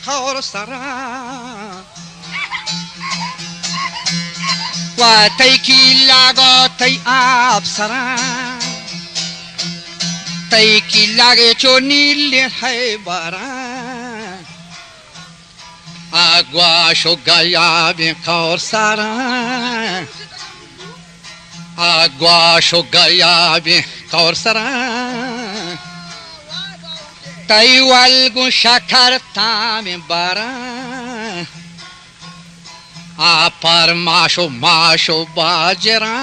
خور سرا و تیکی لاغا تی آب سرا تیکی لاغے چو نیل ہے بارا آگواشو گیا بی خور سرا آگواشو گیا بی خور سرا تای والگو شکر تام بارا آپر ماشو باجرا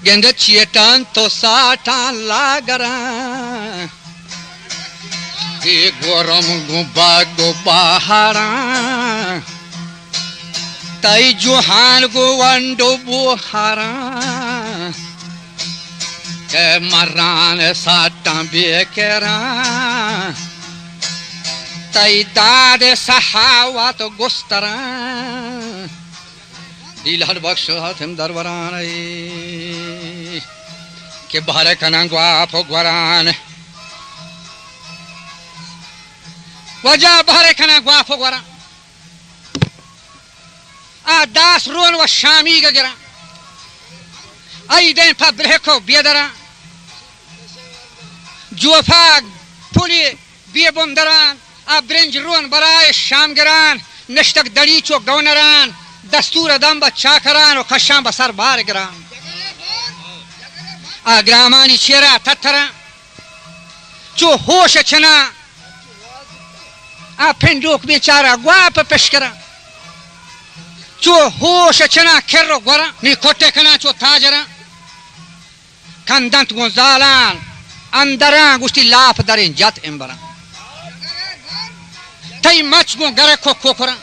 گند چیٹان تو ساٹان لاگرا ای گورم گو باہرا تای جوہان گو وندو بوہارا کہ مران ساتاں بیکرا تای داد صحاوات گسترا دیل ہر بخش ہاتم دروران کہ بہر کنن گواپ گوران وجا بہر کنن گواپ گوران داس رون و شامی گران ای دین پا برهکو بیدران جوفا پولی بی بندران برنج رون برای شام گران نشتک دری چو گونران دستور دم با چاکران و خشام با سر بار گران گرامانی چیرا تتران چو ہوش چنا پندوک بیچارا گواپ پشکران چو ہوش چنا کرو گورا نی کھوٹے کنا چو تاجران کندنت گنزالان اندران گوشتی لاف درین جات امبران تای مچ گو گره کو کوکران